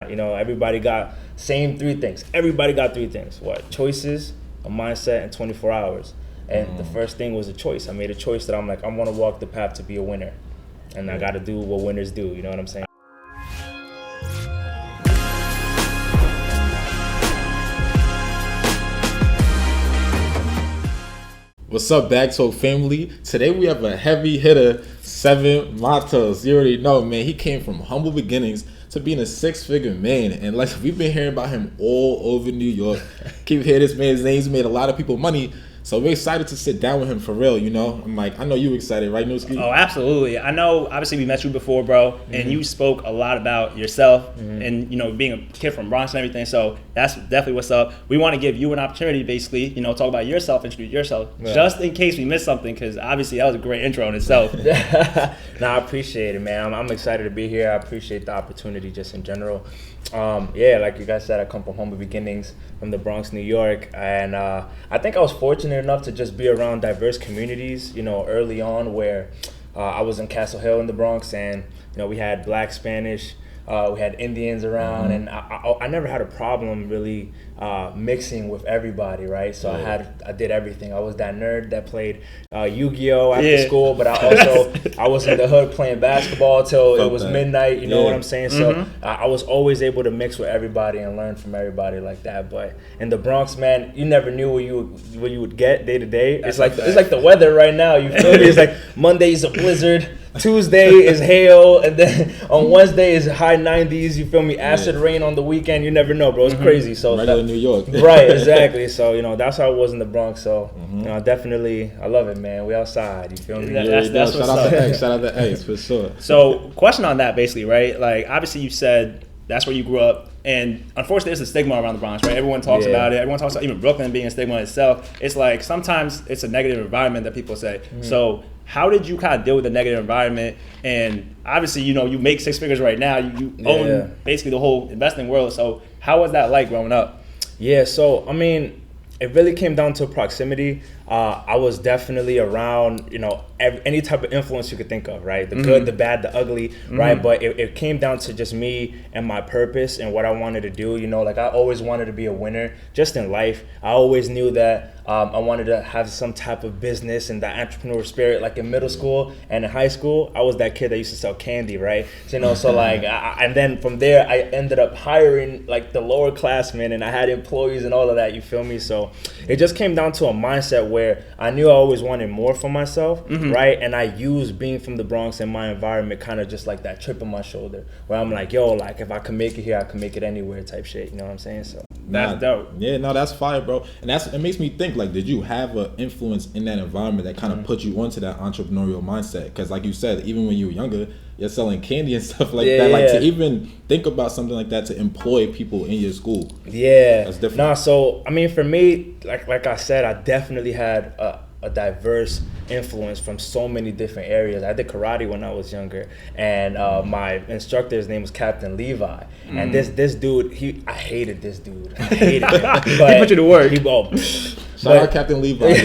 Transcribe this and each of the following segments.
not. You know, everybody got same 3 things. Everybody got 3 things. What? Choices, a mindset, and 24 hours. And the first thing was a choice. I made a choice that I'm like, I want to walk the path to be a winner. And I got to do what winners do. You know what I'm saying? What's up, Bag Talk family? Today we have a heavy hitter, Seven Matos. You already know, man. He came from humble beginnings to being a 6-figure man. And like, we've been hearing about him all over New York. Keep hearing this man's name. He's made a lot of people money. So we're excited to sit down with him for real, you know? I'm like, I know you excited, right, Newski? Oh, absolutely. I know, obviously, we met you before, bro, and you spoke a lot about yourself and, you know, being a kid from Bronx and everything. So that's definitely what's up. We want to give you an opportunity, basically, you know, talk about yourself, introduce yourself, just in case we missed something, because obviously that was a great intro in itself. No, I appreciate it, man. I'm excited to be here. I appreciate the opportunity just in general. Yeah, like you guys said, I come from humble beginnings from the Bronx, New York, and I think I was fortunate enough to just be around diverse communities, you know, early on, where I was in Castle Hill in the Bronx, and you know, we had Black, Spanish, we had Indians around, and I never had a problem really mixing with everybody, right? So I did everything. I was that nerd that played Yu-Gi-Oh after school, but I was in the hood playing basketball till it was midnight. You know what I'm saying? So I was always able to mix with everybody and learn from everybody like that. But in the Bronx, man, you never knew what you would get day to day. It's like the weather right now. You feel me? It's like Monday's a blizzard. Tuesday is hail, and then on Wednesday is high 90s. You feel me? Acid rain on the weekend. You never know, bro. It's crazy. So Regular New York. Right, exactly. So you know, that's how it was in the Bronx. So you know, definitely, I love it, man. We outside. You feel me? That's what's up. Shout out to X for sure. So, question on that, basically, right? Like, obviously, you said that's where you grew up, and unfortunately, there's a stigma around the Bronx, right? Everyone talks about it. Everyone talks about even Brooklyn being a stigma itself. It's like sometimes it's a negative environment that people say. So, how did you kind of deal with the negative environment? And obviously, you know, you make 6 figures right now. You own basically the whole investing world. So, how was that like growing up? Yeah, so I mean, it really came down to proximity. I was definitely around, you know, any type of influence you could think of, right? The good, the bad, the ugly, right? But it came down to just me and my purpose and what I wanted to do. You know, like I always wanted to be a winner just in life. I always knew that I wanted to have some type of business and that entrepreneur spirit. Like in middle school and in high school, I was that kid that used to sell candy, right? So, you know, so like, and then from there, I ended up hiring like the lower classmen, and I had employees and all of that, you feel me? So it just came down to a mindset where I knew I always wanted more for myself, right? And I used being from the Bronx and my environment kind of just like that chip on my shoulder, where I'm like, yo, like if I can make it here, I can make it anywhere type shit, you know what I'm saying? So that's dope. Yeah, no, that's fire, bro. And it makes me think, like, did you have an influence in that environment that kind of put you onto that entrepreneurial mindset? Because like you said, even when you were younger, you're selling candy and stuff like that. Like to even think about something like that, to employ people in your school. Yeah. That's different. Nah, so I mean, for me, like I said, I definitely had a diverse influence from so many different areas. I did karate when I was younger, and my instructor, his name was Captain Levi. And this dude, I hated this dude. I hated him. But he put you to work. Shout out Captain Levi.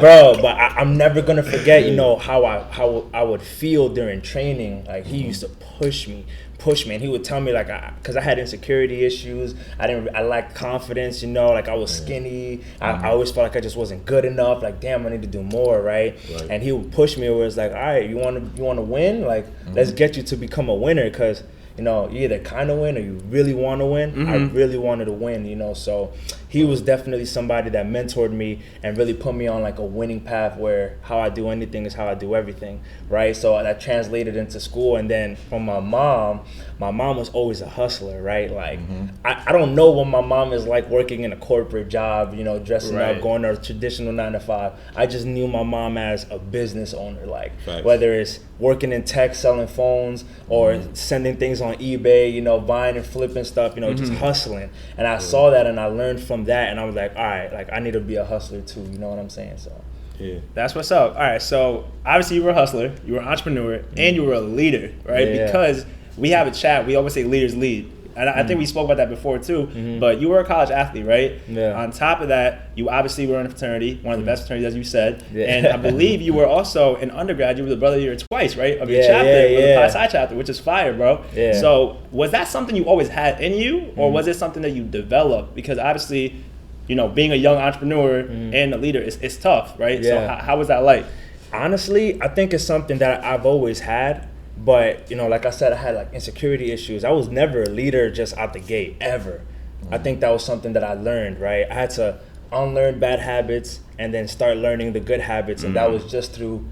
Bro, but I'm never gonna forget, you know, how I would feel during training. Like he used to push me, and he would tell me, like, because I had insecurity issues, I lacked confidence, you know, like I was skinny, I always felt like I just wasn't good enough, like damn, I need to do more, right? And he would push me where it's like, all right, you want to win, like let's get you to become a winner, because you know, you either kind of win or you really want to win. I really wanted to win, you know, so he was definitely somebody that mentored me and really put me on like a winning path, where how I do anything is how I do everything, right? So that translated into school. And then from my mom was always a hustler, right? Like I don't know what my mom is like working in a corporate job, you know, dressing up, going to a traditional 9 to 5. I just knew my mom as a business owner, like whether it's working in tech, selling phones, or sending things on eBay, you know, buying and flipping stuff, you know, just hustling. And I saw that and I learned from that, and I was like, all right, like I need to be a hustler too, you know what I'm saying? So yeah, that's what's up. All right, so obviously you were a hustler, you were an entrepreneur, and you were a leader, right? Because we have a chat, we always say leaders lead. and I think we spoke about that before too, but you were a college athlete, right? Yeah. On top of that, you obviously were in a fraternity, one of the best fraternities, as you said, and I believe you were also an undergrad. You were the brother of the year twice, right? Of your chapter, of the Pi Psi chapter, which is fire, bro. Yeah. So was that something you always had in you, or was it something that you developed? Because obviously, you know, being a young entrepreneur and a leader, it's tough, right? Yeah. So how was that like? Honestly, I think it's something that I've always had, but you know, like I said, I had like insecurity issues. I was never a leader just out the gate, ever. I think that was something that I learned, right? I had to unlearn bad habits and then start learning the good habits, and that was just through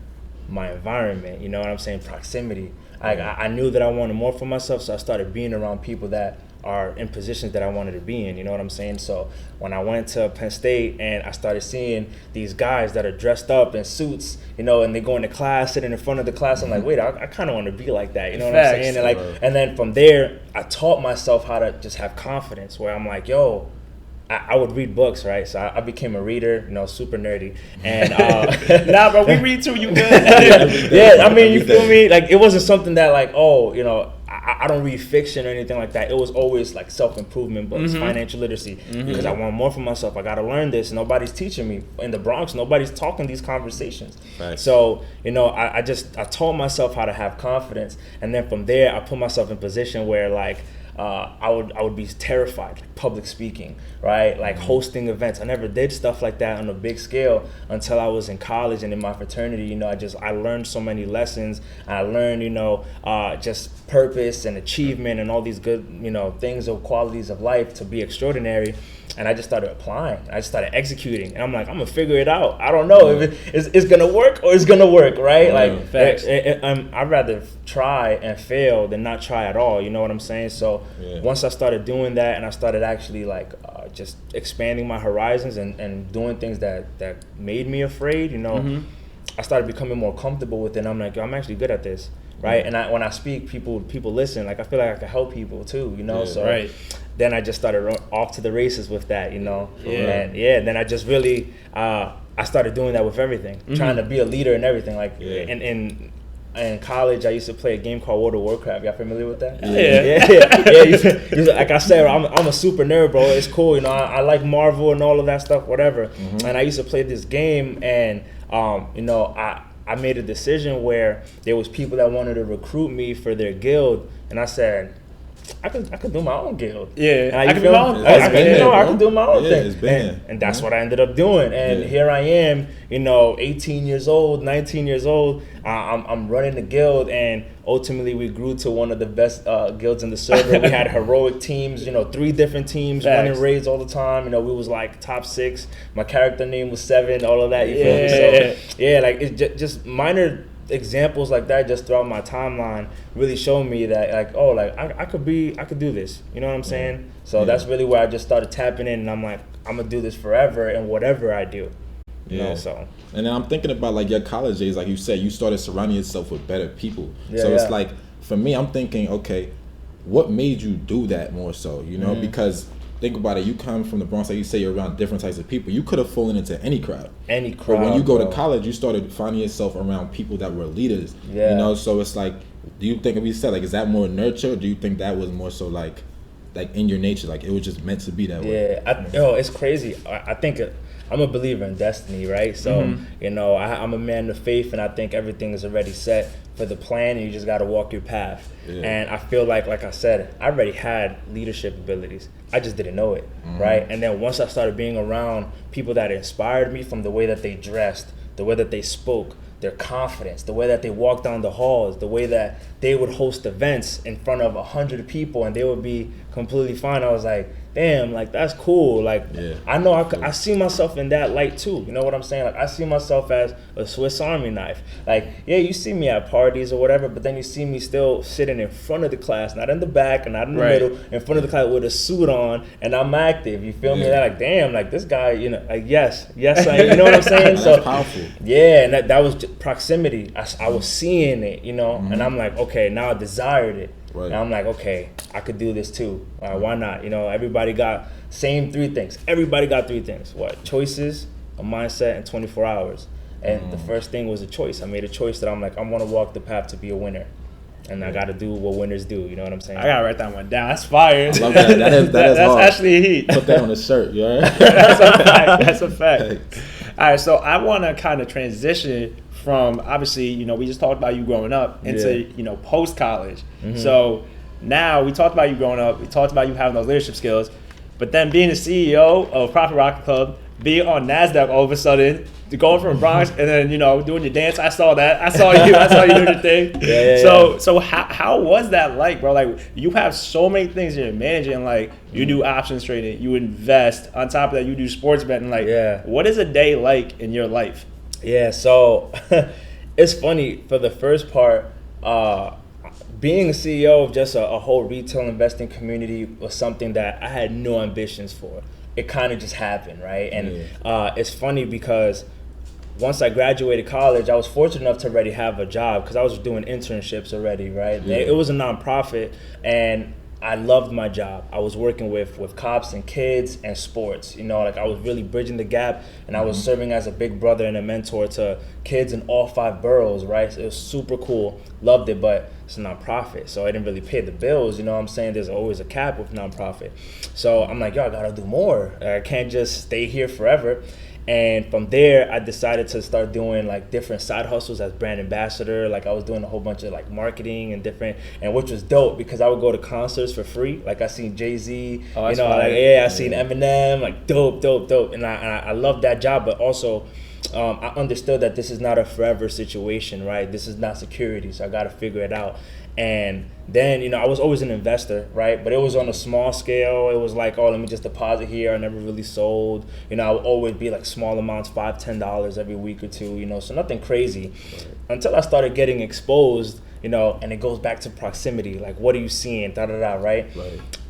my environment, you know what I'm saying? Proximity. I knew that I wanted more for myself, so I started being around people that are in positions that I wanted to be in, you know what I'm saying? So when I went to Penn State and I started seeing these guys that are dressed up in suits, you know, and they go into class, sitting in front of the class, I'm like, wait, I kind of want to be like that, you know what I'm saying? And and then from there, I taught myself how to just have confidence, where I'm like, yo, I would read books, right? So I became a reader, you know, super nerdy. And nah, bro, we read too. You good? Yeah, I mean, you feel me? Like, it wasn't something that, like, oh, you know, I don't read fiction or anything like that. It was always like self-improvement books, financial literacy, because I want more for myself. I got to learn this. Nobody's teaching me. In the Bronx, nobody's talking these conversations. Right. So, you know, I taught myself how to have confidence. And then from there, I put myself in position where, like, I would be terrified, like public speaking, right? Like hosting events. I never did stuff like that on a big scale until I was in college and in my fraternity. You know, I learned so many lessons. I learned, you know, just purpose and achievement and all these good, you know, things or qualities of life to be extraordinary. And I just started applying. I just started executing. And I'm like, I'm going to figure it out. I don't know if it's going to work or it's going to work, right? Like, facts. I'd rather try and fail than not try at all. You know what I'm saying? So once I started doing that and I started actually like just expanding my horizons and doing things that made me afraid, you know, I started becoming more comfortable with it. And I'm like, I'm actually good at this. Right, and when I speak, people listen. Like, I feel like I can help people too, you know. So then I just started off to the races with that, you know. And then I just really I started doing that with everything, trying to be a leader in everything. Like in college, I used to play a game called World of Warcraft. Y'all familiar with that? Yeah. Like I said, I'm a super nerd, bro. It's cool, you know. I like Marvel and all of that stuff, whatever. And I used to play this game, and you know, I made a decision where there was people that wanted to recruit me for their guild, and I said, I could do my own guild. Yeah, I could do my own. I could do my own thing. And that's what I ended up doing. And here I am, you know, 18 years old, 19 years old. I'm running the guild, and ultimately we grew to one of the best guilds in the server. We had heroic teams, you know, 3 different teams running raids all the time. You know, we was like top 6. My character name was 7. All of that. You feel me? So like it's just minor examples like that just throughout my timeline really showed me that, like, oh, like I could do this, you know what I'm saying? So that's really where I just started tapping in, and I'm like, I'm gonna do this forever and whatever I do, you know. So and then I'm thinking about like your college days, like you said, you started surrounding yourself with better people. It's like, for me, I'm thinking, okay, what made you do that more so, you know? Because think about it, you come from the Bronx, like you say, you're around different types of people. You could have fallen into any crowd. But when you go to college, you started finding yourself around people that were leaders. You know, so it's like, do you think, we said, like, is that more nurture, or do you think that was more so like in your nature, like it was just meant to be that way? It's crazy. I think I'm a believer in destiny, right? So, you know, I'm a man of faith, and I think everything is already set for the plan, and you just got to walk your path. And I feel like I said, I already had leadership abilities. I just didn't know it, right? And then once I started being around people that inspired me, from the way that they dressed, the way that they spoke, their confidence, the way that they walked down the halls, the way that they would host events in front of 100 people and they would be completely fine. I was like, damn, like that's cool. Like I know I see myself in that light too. You know what I'm saying? Like I see myself as a Swiss Army knife. Like, yeah, you see me at parties or whatever, but then you see me still sitting in front of the class, not in the back and not in the middle, in front of the class with a suit on, and I'm active. You feel me? They're like, damn, like this guy, you know, like yes, you know what I'm saying? So powerful. Yeah, and that was just proximity. I was seeing it, you know, and I'm like, okay, now I desired it. Right. And I'm like, okay, I could do this too. Why not? You know, everybody got same 3 things. Everybody got 3 things. What? Choices, a mindset, and 24 hours. And the first thing was a choice. I made a choice that I'm like, I want to walk the path to be a winner. And I got to do what winners do. You know what I'm saying? I gotta write that one down. That's fire. I love that. That's hard. Actually heat. Put that on a shirt, you alright? That's a fact. All right, so I want to kind of transition from, obviously, you know, we just talked about you growing up into, you know, post college. So now we talked about you growing up. We talked about you having those leadership skills, but then being the CEO of Profit Rocket Club, being on NASDAQ all of a sudden, going from Bronx and then, you know, doing your dance. I saw that. I saw you doing your thing. So how was that like, bro? Like, you have so many things you're managing. Like, you do options trading, you invest. On top of that, you do sports betting. Like, what is a day like in your life? Yeah, so it's funny. For the first part, being a CEO of just a whole retail investing community was something that I had no ambitions for. It kind of just happened, right? And it's funny because once I graduated college, I was fortunate enough to already have a job because I was doing internships already, right? Yeah. It was a nonprofit, and I loved my job. I was working with cops and kids and sports. You know, like I was really bridging the gap, and I was serving as a big brother and a mentor to kids in all 5 boroughs, right? So it was super cool. Loved it, but it's a nonprofit, so I didn't really pay the bills. You know what I'm saying? There's always a cap with nonprofit. So I'm like, yo, I gotta do more. I can't just stay here forever. And from there, I decided to start doing like different side hustles as brand ambassador. Like I was doing a whole bunch of like marketing and different, and which was dope because I would go to concerts for free. Like I seen Jay-Z, you know, like I seen Eminem, like dope. And I loved that job, but also I understood that this is not a forever situation, right? This is not security, so I got to figure it out. And then, you know, I was always an investor, right? But it was on a small scale. It was like, oh, let me just deposit here. I never really sold. You know, I would always be like small amounts, $5, $10 every week or two, you know, so nothing crazy. Right. Until I started getting exposed, you know, and it goes back to proximity. Like, what are you seeing? Right?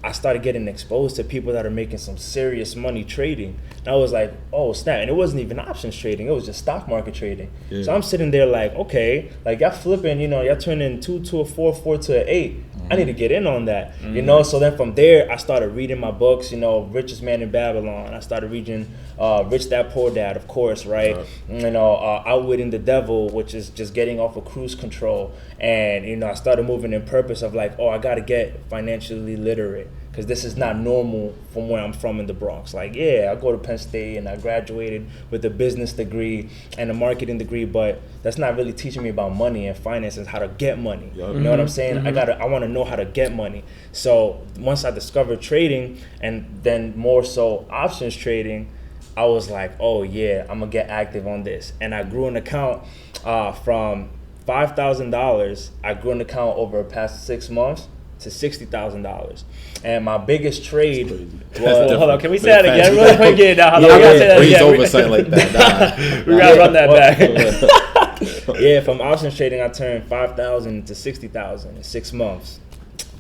I started getting exposed to people that are making some serious money trading. And I was like, oh, snap. And it wasn't even options trading. It was just stock market trading. Yeah. So I'm sitting there like, okay, like y'all flipping, you know, y'all turning 2 to a 4, 4 to an 8. I need to get in on that, you know? So then from there, I started reading my books, you know, Richest Man in Babylon. I started reading Rich Dad, Poor Dad, of course, right? You know, Outwitting the Devil, which is just getting off of cruise control. And, you know, I started moving in purpose of like, oh, I got to get financially literate, because this is not normal from where I'm from in the Bronx. Like, yeah, I go to Penn State and I graduated with a business degree and a marketing degree, but that's not really teaching me about money and finance and how to get money. You know what I'm saying? I want to know how to get money. So once I discovered trading, and then more so options trading, I was like, oh yeah, I'm gonna get active on this. And I grew an account from $5,000. I grew an account over the past 6 months to $60,000. And my biggest trade was... Hold on, can we say that again? Really quick, get it down. We gotta say that again. Please oversight like that. We gotta run that back. Yeah, from options trading, I turned $5,000 to $60,000 in 6 months.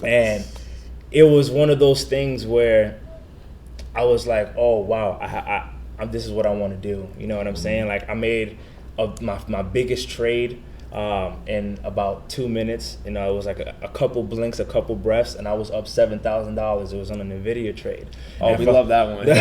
And it was one of those things where I was like, oh, wow, I this is what I want to do. You know what I'm saying? Like, I made my biggest trade in about 2 minutes. You know, it was like a couple blinks, a couple breaths, and I was up $7,000. It was on an NVIDIA trade. Oh, we love that one. You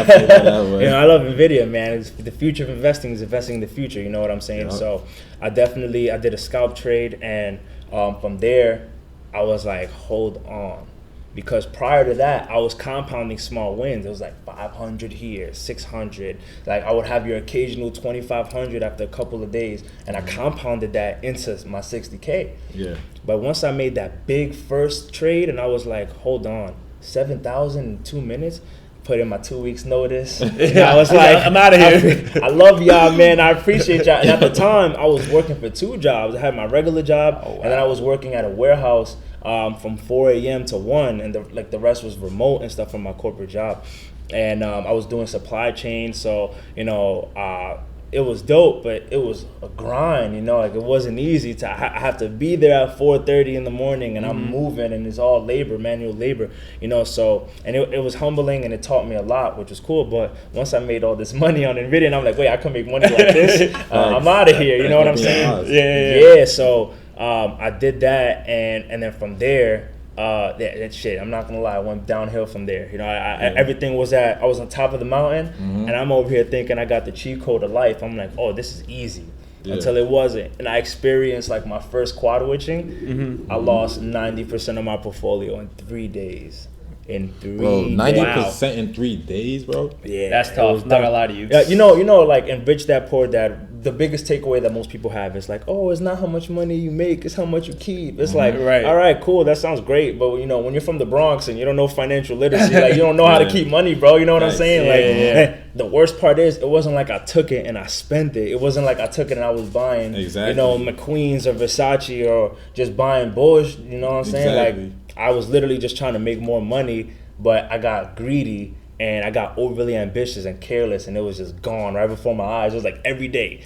know, I love NVIDIA, man. It's, the future of investing is investing in the future. You know what I'm saying? Yep. So I did a scalp trade, and from there, I was like, hold on. Because prior to that, I was compounding small wins. It was like 500 here, 600. Like I would have your occasional 2,500 after a couple of days, and I compounded that into my 60K. Yeah. But once I made that big first trade, and I was like, hold on, 7,000 in 2 minutes. Put in my 2 weeks notice. I was like, I'm out of here. I love y'all, man. I appreciate y'all. And at the time, I was working for 2 jobs. I had my regular job, and then I was working at a warehouse from 4 a.m. to 1, and the rest was remote and stuff from my corporate job. And I was doing supply chain, so, you know, it was dope, but it was a grind, you know, like it wasn't easy. I have to be there at 4:30 in the morning, and I'm moving, and it's all labor, manual labor, you know, so, and it was humbling, and it taught me a lot, which was cool. But once I made all this money on NVIDIA, and I'm like, wait, I can make money like this? I'm out of here, you know what I'm saying? Yeah, so I did that, and then from there, that shit, I'm not gonna lie, I went downhill from there. You know, everything was I was on top of the mountain, and I'm over here thinking I got the cheat code of life. I'm like, oh, this is easy. until it wasn't. And I experienced like my first quad witching. I lost 90% of my portfolio in 3 days. In 3 Bro, 90% days. in 3 days, bro. Yeah, That's tough. Not gonna lie to you. Yeah, you know, like in Rich Dad Poor Dad, the biggest takeaway that most people have is like, oh, it's not how much money you make, it's how much you keep. It's like, Right. all right, cool, that sounds great, but you know, when you're from the Bronx and you don't know financial literacy, like you don't know how to keep money, bro. You know what I'm saying? Like, the worst part is, it wasn't like I took it and I spent it. It wasn't like I took it and I was buying, you know, McQueen's or Versace or just buying bullshit. You know what I'm saying? Like, I was literally just trying to make more money, but I got greedy and I got overly ambitious and careless, and it was just gone right before my eyes. It was like every day,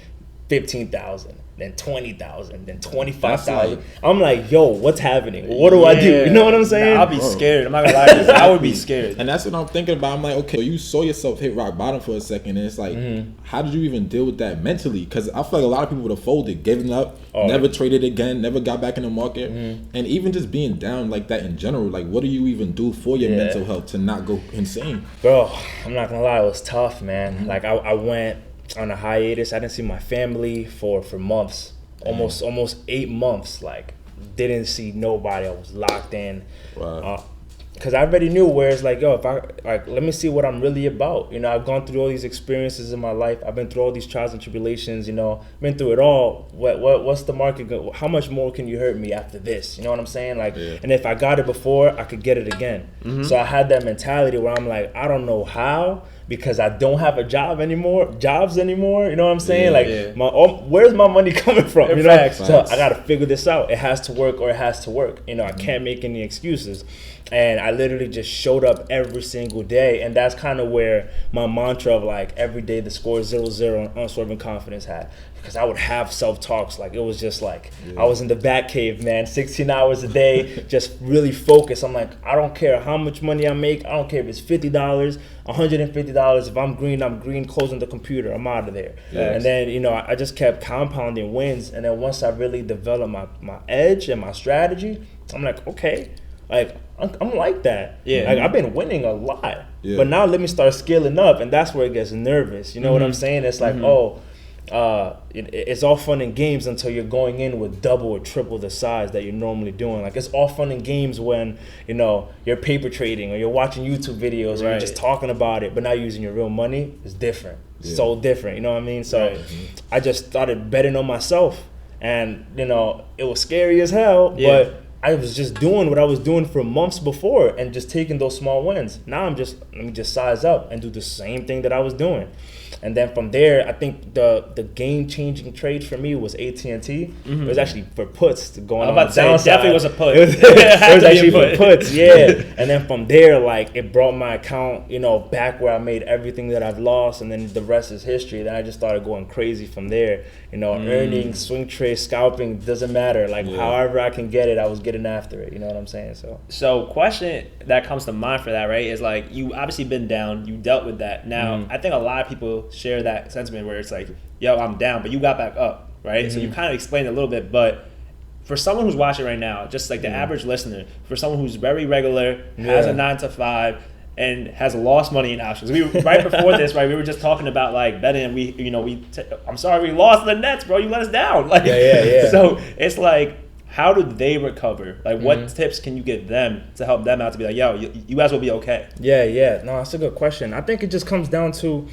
15,000, then 20,000, then 25,000. I'm like, yo, what's happening? What do I do? You know what I'm saying? Nah, I'll be scared. I'm not gonna lie to you. I would be scared. And that's what I'm thinking about. I'm like, okay, you saw yourself hit rock bottom for a second, and it's like, how did you even deal with that mentally? Because I feel like a lot of people would have folded, given up, never traded again, never got back in the market. And even just being down like that in general, like, what do you even do for your mental health to not go insane? Bro, I'm not gonna lie, it was tough, man. Like, I went on a hiatus. I didn't see my family for months, almost 8 months. Like, didn't see nobody. I was locked in. Wow. Because I already knew where it's like, yo, if I, like, let me see what I'm really about. You know, I've gone through all these experiences in my life. I've been through all these trials and tribulations, you know, been through it all. What's the market how much more can you hurt me after this? You know what I'm saying? Like, and if I got it before, I could get it again. So I had that mentality where I'm like, I don't know how, because I don't have jobs anymore, you know what I'm saying? Where's my money coming from? You know? So I gotta figure this out. It has to work or it has to work. You know, I can't make any excuses. And I literally just showed up every single day. And that's kind of where my mantra of like, every day the score is 0-0 and unswerving confidence had. Because I would have self-talks. Like, it was just like, I was in the bat cave, man, 16 hours a day, just really focused. I'm like, I don't care how much money I make. I don't care if it's $50, $150. If I'm green, closing the computer. I'm out of there. And then, you know, I just kept compounding wins. And then once I really developed my edge and my strategy, I'm like, okay, like, I'm like that. Like, I've been winning a lot. But now let me start scaling up. And that's where it gets nervous. You know what I'm saying? It's like, it's all fun and games until you're going in with double or triple the size that you're normally doing. Like, it's all fun and games when, you know, you're paper trading or you're watching YouTube videos or you're just talking about it, but not using your real money. It's different. So different. You know what I mean? So I just started betting on myself, and, you know, it was scary as hell, but I was just doing what I was doing for months before and just taking those small wins. Now let me just size up and do the same thing that I was doing. And then from there, I think the game-changing trade for me was AT&T. It was actually for puts going on the downside. It definitely was a put. It was actually for puts, And then from there, like, it brought my account, you know, back where I made everything that I've lost, and then the rest is history. Then I just started going crazy from there. You know, earning, swing trade, scalping, doesn't matter. Like, however I can get it, I was getting after it. You know what I'm saying? So question that comes to mind for that, right, is like, you obviously been down, you dealt with that. Now, I think a lot of people share that sentiment where it's like, yo, I'm down, but you got back up, right? So you kind of explained it a little bit, but for someone who's watching right now, just like the average listener, for someone who's very regular, has a 9 to 5, and has lost money in options. Right before this, right, we were just talking about like betting, and I'm sorry, we lost the Nets, bro. You let us down. Like, So it's like, how do they recover? Like, what tips can you give them to help them out to be like, yo, you guys will be okay? No, that's a good question. I think it just comes down to,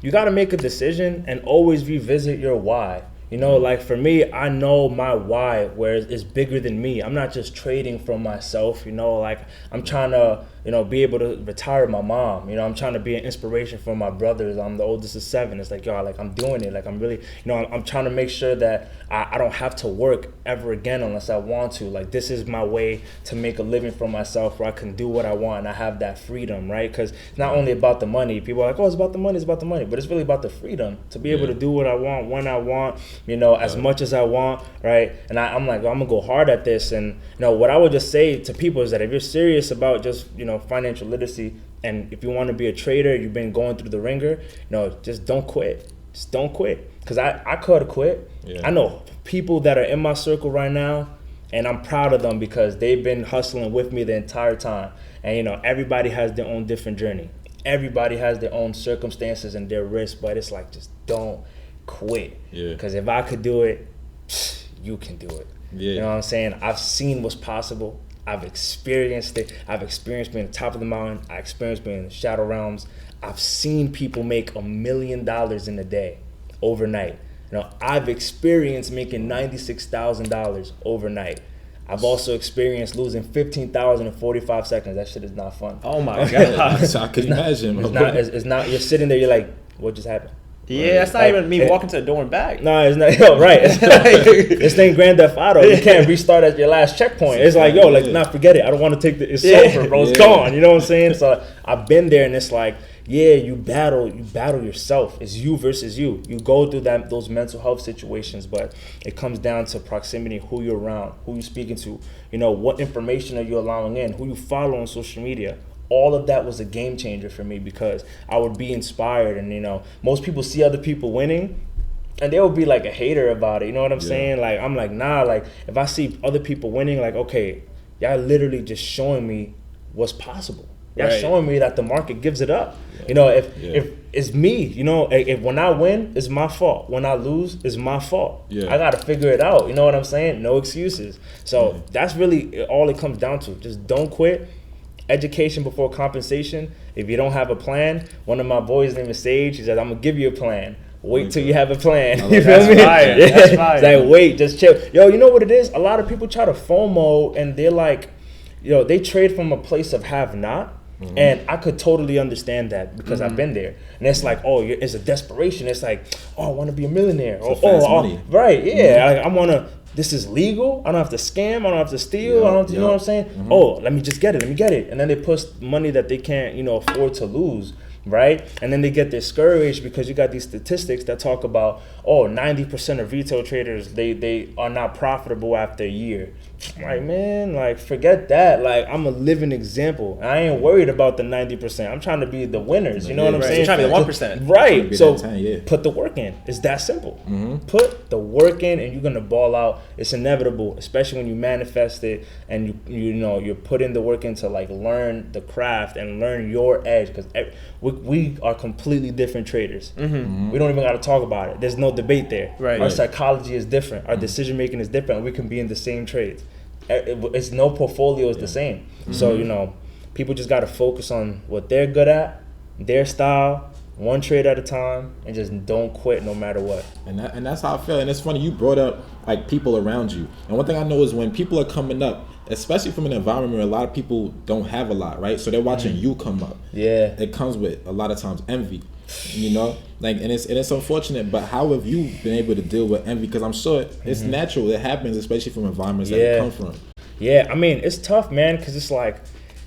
you got to make a decision and always revisit your why. You know, like, for me, I know my why, where it's bigger than me. I'm not just trading for myself, you know, like, I'm trying to, you know, be able to retire my mom. You know, I'm trying to be an inspiration for my brothers. I'm the oldest of 7. It's like, yo, like, I'm doing it. Like, I'm really, you know, I'm trying to make sure that I don't have to work ever again unless I want to. Like, this is my way to make a living for myself where I can do what I want and I have that freedom, right? Because it's not only about the money. People are like, oh, it's about the money, but it's really about the freedom to be able to do what I want, when I want, you know, as much as I want, right? And I'm like, I'm gonna go hard at this. And, you know, what I would just say to people is that if you're serious about just, you know, financial literacy, and if you want to be a trader, you've been going through the ringer, you know, just don't quit. Just don't quit. Because I could have quit. I know people that are in my circle right now, and I'm proud of them because they've been hustling with me the entire time. And, you know, everybody has their own different journey. Everybody has their own circumstances and their risks, but it's like, just don't quit. Yeah. Because if I could do it, you can do it. Yeah. You know what I'm saying? I've seen what's possible. I've experienced it. I've experienced being at the top of the mountain. I experienced being in the shadow realms. I've seen people make $1 million in a day, overnight. You know, I've experienced making $96,000 overnight. I've also experienced losing 15,000 in 45 seconds. That shit is not fun. Oh my god. So I can imagine. It's not. You're sitting there. You're like, what just happened? Yeah, that's not even me walking to the door and back. No, it's not. Yo, right. It's like, this thing Grand Theft Auto. You can't restart at your last checkpoint. It's like, yo, like, nah, forget it. I don't want to take the. It's over, bro. It's gone. You know what I'm saying? So I've been there, and it's like, yeah, you battle yourself. It's you versus you. You go through those mental health situations, but it comes down to proximity, who you're around, who you're speaking to. You know, what information are you allowing in, who you follow on social media. All of that was a game changer for me because I would be inspired, and you know, most people see other people winning and they would be like a hater about it. You know what I'm saying? Like, I'm like, nah, like if I see other people winning, like, okay, y'all literally just showing me what's possible. Y'all showing me that the market gives it up. You know, if it's me, you know, if when I win, it's my fault. When I lose, it's my fault. I got to figure it out. You know what I'm saying? No excuses. So that's really all it comes down to. Just don't quit. Education before compensation. If you don't have a plan, one of my boys named Sage, he said, I'm going to give you a plan. Wait till you have a plan. You feel me? That's fire. It's like, wait, just chill. Yo, you know what it is? A lot of people try to FOMO and they're like, yo, they trade from a place of have not. And I could totally understand that because I've been there. And it's like, oh, it's a desperation. It's like, oh, I want to be a millionaire. Money. Right, yeah. Like, I want to, this is legal. I don't have to scam. I don't have to steal. I don't have to, you know what I'm saying? Oh, let me just get it. Let me get it. And then they push money that they can't, you know, afford to lose. Right? And then they get discouraged because you got these statistics that talk about, 90% of retail traders, they are not profitable after a year. Like, man, like, forget that. Like, I'm a living example. I ain't worried about the 90%. I'm trying to be the winners. You know what I'm saying? You're trying to be the 1%. Right. So put the work in. It's that simple. Put the work in and you're going to ball out. It's inevitable, especially when you manifest it and you know, you're putting the work in to like learn the craft and learn your edge because we are completely different traders. We don't even got to talk about it. There's no debate there. Our psychology is different. Our decision making is different. We can be in the same trades. It's no portfolio is the same. So, you know, people just got to focus on what they're good at, their style, one trade at a time, and just don't quit no matter what. And that's how I feel. And it's funny, you brought up like people around you. And one thing I know is when people are coming up, especially from an environment where a lot of people don't have a lot, right? So they're watching you come up. It comes with a lot of times envy. You know, like, and it's unfortunate, but how have you been able to deal with envy? Because I'm sure it's natural. It happens, especially from environments that you come from. I mean, it's tough, man, because it's like,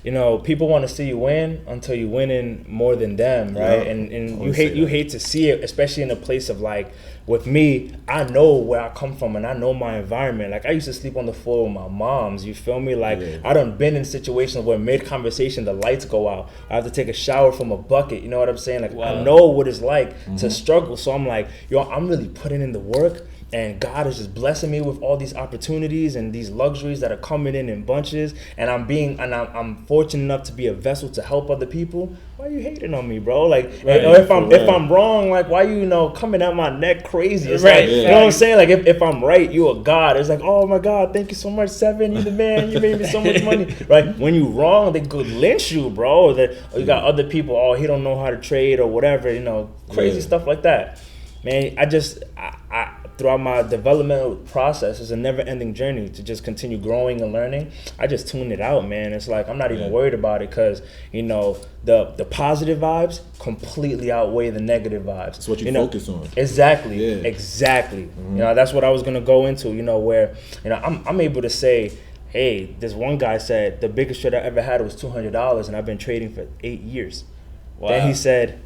you know, people want to see you win until you winning more than them, right? And you hate to see it, especially in a place of like, with me, I know where I come from and I know my environment. Like, I used to sleep on the floor with my moms, you feel me? Like, I done been in situations where mid-conversation the lights go out. I have to take a shower from a bucket, you know what I'm saying? Like, I know what it's like to struggle. So I'm like, yo, I'm really putting in the work. And God is just blessing me with all these opportunities and these luxuries that are coming in bunches. And I'm fortunate enough to be a vessel to help other people. Why are you hating on me, bro? Like, or if I'm wrong, like, why you know coming at my neck crazy? It's like, you know what I'm saying? Like, if I'm right, you a God. It's like, oh my God, thank you so much, Seven. You the man. You made me so much money. Right? When you wrong, they could lynch you, bro. That you got other people. Oh, he don't know how to trade or whatever. You know, crazy stuff like that. Man, I throughout my developmental process, it's a never-ending journey to just continue growing and learning. I just tune it out, man. It's like I'm not even worried about it because, you know, the positive vibes completely outweigh the negative vibes. That's what you focus on. Exactly. Exactly. You know, that's what I was gonna go into. You know, where you know I'm able to say, hey, this one guy said the biggest trade I ever had was $200, and I've been trading for 8 years. Then he said,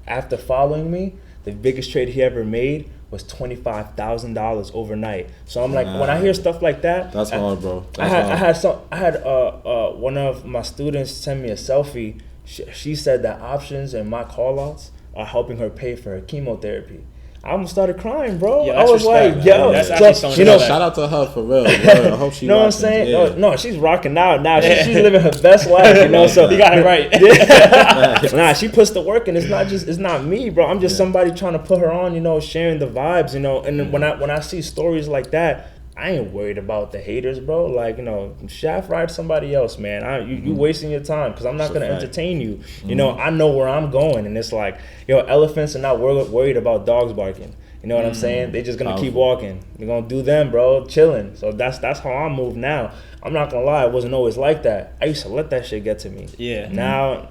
after following me, the biggest trade he ever made was $25,000 overnight. So I'm like, when I hear stuff like that, that's hard, bro. I had one of my students send me a selfie. She said that options and my call outs are helping her pay for her chemotherapy. I almost started crying, bro. Yeah, I was respect, like, man. yo, That's actually so you know, shout out to her for real. I hope she. you know what I'm watching. saying? Yeah. No, she's rocking out now. She's living her best life, you know. So You got it right. nah, she puts the work in. It's not me, bro. I'm just somebody trying to put her on, you know, sharing the vibes, you know. And then when I see stories like that, I ain't worried about the haters, bro. Like, you know, shaft ride somebody else, man. You wasting your time because I'm not gonna entertain you. You know, I know where I'm going, and it's like, yo, elephants are not worried about dogs barking. You know what I'm saying? They're just gonna keep walking. They're gonna do them, bro, chilling. So that's how I move now. I'm not gonna lie, it wasn't always like that. I used to let that shit get to me. Yeah. Now,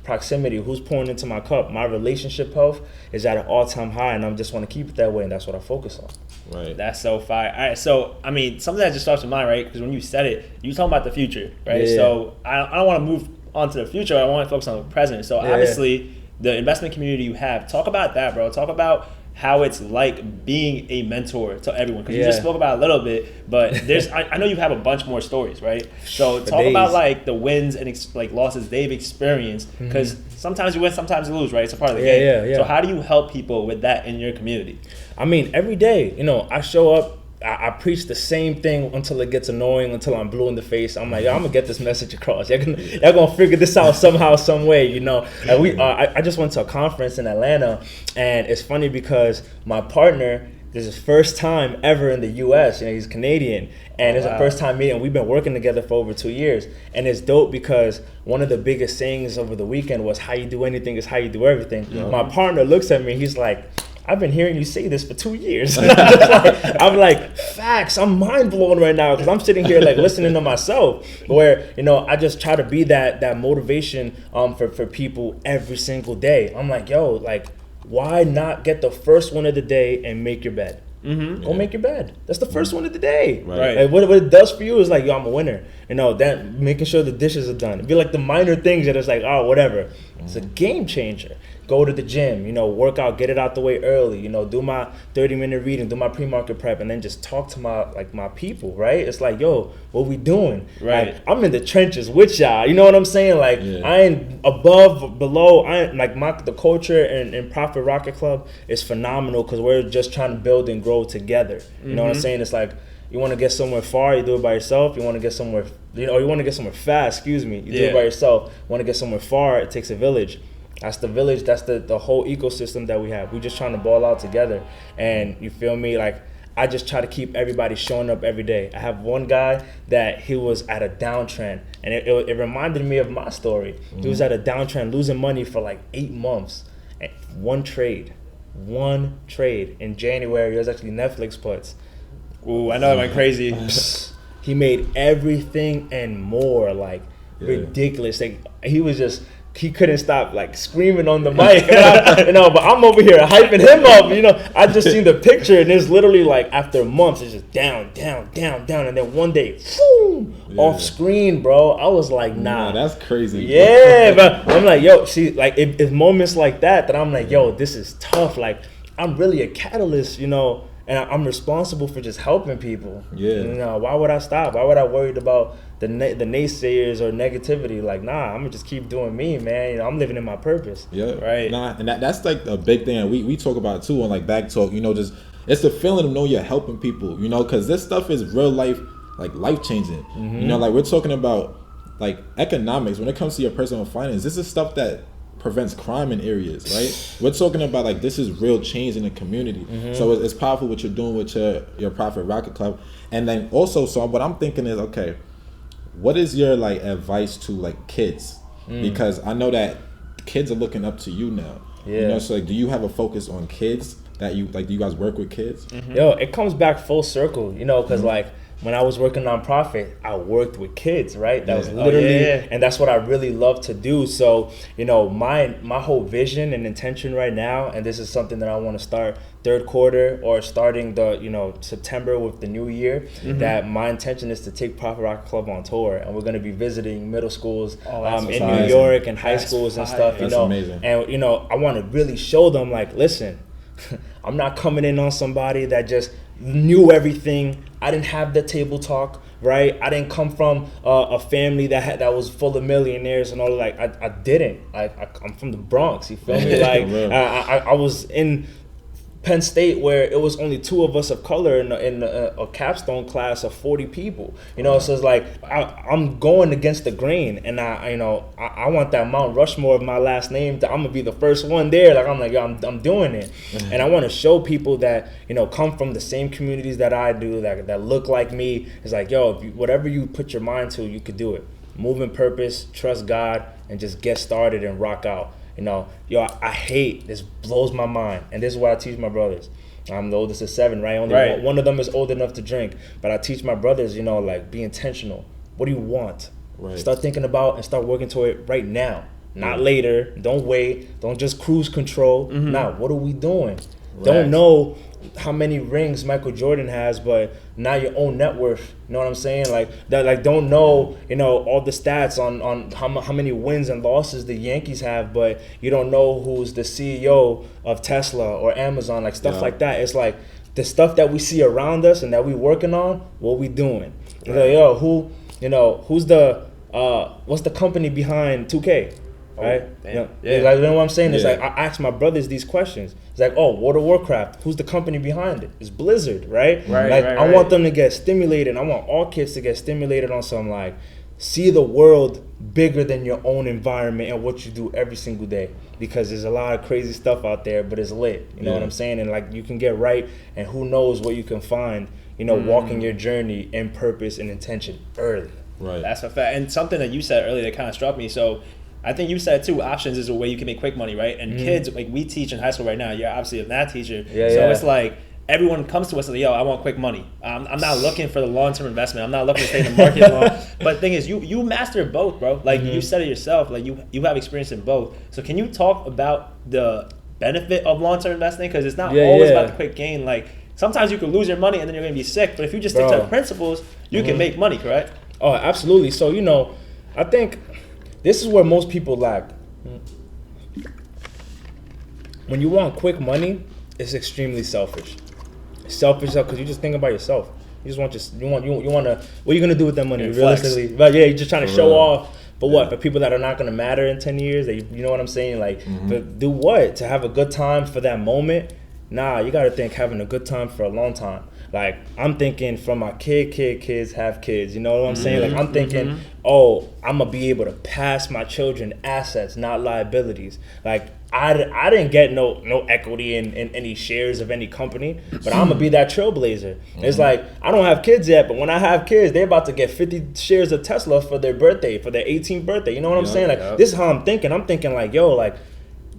proximity, who's pouring into my cup? My relationship health is at an all-time high, and I just want to keep it that way, and that's what I focus on. Right. That's so fire. All right, so I mean, something that just starts to mind, right? Because when you said it, you talking about the future, right? Yeah. So I don't want to move on to the future. I want to focus on the present. So obviously, the investment community you have, talk about that, bro. Talk about how it's like being a mentor to everyone. Because you just spoke about it a little bit, but there's I know you have a bunch more stories, right? So talk about like the wins and like losses they've experienced. Because sometimes you win, sometimes you lose, right? It's a part of the game. Yeah. So how do you help people with that in your community? I mean, every day, you know, I show up, I preach the same thing until it gets annoying, until I'm blue in the face. I'm like, yo, I'm gonna get this message across. Y'all gonna figure this out somehow, some way, you know. And I just went to a conference in Atlanta, and it's funny because my partner, this is his first time ever in the U.S. You know, he's Canadian, and it's the first time meeting. We've been working together for over 2 years, and it's dope because one of the biggest sayings over the weekend was, "How you do anything is how you do everything." My partner looks at me, he's like, I've been hearing you say this for 2 years. I'm like, facts. I'm mind blown right now because I'm sitting here like listening to myself. Where, you know, I just try to be that motivation for people every single day. I'm like, yo, like, why not get the first one of the day and make your bed? Go make your bed. That's the first one of the day. Right. Like, what it does for you is like, yo, I'm a winner. You know, that making sure the dishes are done. It'd be like the minor things that it's like, oh, whatever. It's a game changer. Go to the gym, you know, work out, get it out the way early, you know, do my 30-minute reading, do my pre-market prep, and then just talk to my people, right? It's like, yo, what we doing? Right. Like, I'm in the trenches with y'all. You know what I'm saying? Like, I ain't above, below. I ain't like the culture and Profit Rocket Club is phenomenal because we're just trying to build and grow together. You know what I'm saying? It's like, you want to get somewhere far, you do it by yourself. You want to get somewhere, you want to get somewhere fast, you do it by yourself. Want to get somewhere far, it takes a village. That's the village. That's the whole ecosystem that we have. We're just trying to ball out together. And you feel me? Like, I just try to keep everybody showing up every day. I have one guy that he was at a downtrend. And it reminded me of my story. He was at a downtrend, losing money for like 8 months. And one trade. In January, it was actually Netflix puts. Ooh, I know it went crazy. He made everything and more, like, ridiculous. Like, he couldn't stop like screaming on the mic, but I'm over here hyping him up, I just seen the picture and it's literally like after months, it's just down. And then one day, boom, off screen, bro. I was like, nah. That's crazy. Yeah, but I'm like, yo, see, like it's moments like that I'm like, yo, this is tough. Like, I'm really a catalyst, and I'm responsible for just helping people. Yeah. Why would I stop? Why would I worried about the naysayers or negativity? Like, nah, I'm gonna just keep doing me, man. I'm living in my purpose. Yeah. Right. Nah, and that's like a big thing. We talk about too on like Back Talk. Just it's the feeling of knowing you're helping people. Because this stuff is real life, like life changing. Like we're talking about like economics when it comes to your personal finance. This is stuff that prevents crime in areas, right? We're talking about like this is real change in the community. So it's powerful what you're doing with your Profit Rocket Club. And then also, so what I'm thinking is, okay, what is your like advice to like kids? Because I know that kids are looking up to you now. So like, do you have a focus on kids that you like? Do you guys work with kids? Yo, it comes back full circle, because like when I was working nonprofit, I worked with kids, right? That was literally, and that's what I really love to do. So, my whole vision and intention right now, and this is something that I want to start third quarter or starting the, September with the new year, that my intention is to take Profit Rocket Club on tour. And we're going to be visiting middle schools in New York and high schools and stuff, That's amazing. And, I want to really show them like, listen, I'm not coming in on somebody that just knew everything. I didn't have the table talk, right? I didn't come from a family that was full of millionaires and all. Like, I didn't. I'm from the Bronx. You feel me? Like, I was in Penn State where it was only 2 of us of color in a capstone class of 40 people. You know, so it's like I'm going against the grain, and I want that Mount Rushmore of my last name. I'm gonna be the first one there. Like I'm like, yo, I'm doing it, and I want to show people that come from the same communities that I do, that look like me. It's like, yo, whatever you put your mind to, you could do it. Move in purpose, trust God, and just get started and rock out. I hate, this blows my mind, and this is what I teach my brothers. I'm the oldest of 7, right? Only one of them is old enough to drink, but I teach my brothers, like, be intentional. What do you want? Right. Start thinking about and start working toward it right now, not later. Don't wait. Don't just cruise control. Now, what are we doing? Right. Don't know how many rings Michael Jordan has, but not your own net worth. You know what I'm saying? Like that. Like don't know, all the stats on how many wins and losses the Yankees have, but you don't know who's the CEO of Tesla or Amazon. Like stuff like that. It's like the stuff that we see around us and that we working on. What we doing? Right. Like, yo, who's the what's the company behind 2K? Right? Like, you know what I'm saying? It's like I ask my brothers these questions. It's like, oh, World of Warcraft, who's the company behind it? It's Blizzard, right? I want them to get stimulated. I want all kids to get stimulated on some, like, see the world bigger than your own environment and what you do every single day. Because there's a lot of crazy stuff out there, but it's lit. You know what I'm saying? And like you can get right, and who knows what you can find, walking your journey in purpose and intention early. Right. That's a fact. And something that you said earlier that kind of struck me. So I think you said too, options is a way you can make quick money, right? And kids, like we teach in high school right now, you're obviously a math teacher. It's like everyone comes to us and like, yo, I want quick money. I'm not looking for the long-term investment. I'm not looking to stay in the market long. But the thing is, you master both, bro. Like you said it yourself, like you have experience in both. So can you talk about the benefit of long-term investing? Because it's not always about the quick gain. Like sometimes you could lose your money and then you're going to be sick. But if you just stick to the principles, you can make money, correct? Oh, absolutely. So, I think this is where most people lack. When you want quick money, it's extremely selfish. It's selfish because you just think about yourself. You just want you want to. What are you gonna do with that money? Realistically, but you're just trying to show off. But what? For people that are not gonna matter in 10 years, that you know what I'm saying? Like, but do what? To have a good time for that moment? Nah, you gotta think having a good time for a long time. Like, I'm thinking from my kids have kids, you know what I'm saying? Like, I'm thinking, I'm going to be able to pass my children assets, not liabilities. Like, I didn't get no equity in any shares of any company, but I'm going to be that trailblazer. It's like, I don't have kids yet, but when I have kids, they're about to get 50 shares of Tesla for their birthday, for their 18th birthday. You know what I'm saying? Like, this is how I'm thinking. I'm thinking like, yo, like,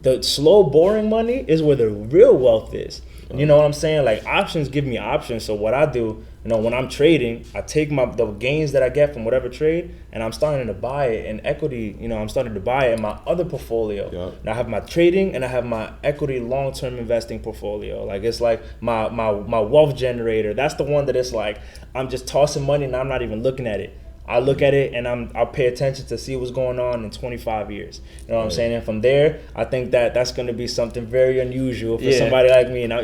the slow, boring money is where the real wealth is. You know what I'm saying? Like, options give me options. So what I do, when I'm trading, I take the gains that I get from whatever trade, and I'm starting to buy it in equity. I'm starting to buy it in my other portfolio. Now I have my trading and I have my equity long-term investing portfolio. Like, it's like my wealth generator. That's the one that it's like I'm just tossing money and I'm not even looking at it. I look at it and I'll pay attention to see what's going on in 25 years. You know what I'm saying? And from there, I think that's going to be something very unusual for somebody like me. And I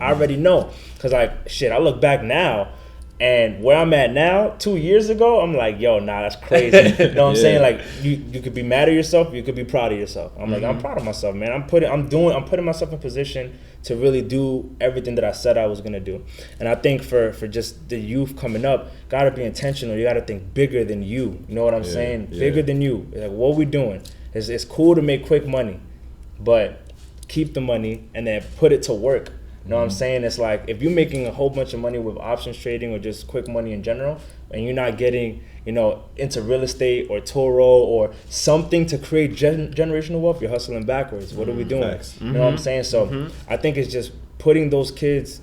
already know, because I look back now, and where I'm at now, 2 years ago, I'm like, yo, nah, that's crazy. You know what I'm saying? Like, you could be mad at yourself, you could be proud of yourself. I'm like, I'm proud of myself, man. I'm putting myself in position to really do everything that I said I was gonna do. And I think for just the youth coming up, gotta be intentional. You gotta think bigger than you. You know what I'm saying? Bigger than you. Like, what we doing? It's cool to make quick money, but keep the money and then put it to work. You know what I'm saying? It's like, if you're making a whole bunch of money with options trading or just quick money in general, and you're not getting, into real estate or Toro or something to create generational wealth, you're hustling backwards. What are we doing? You know what I'm saying? So I think it's just putting kids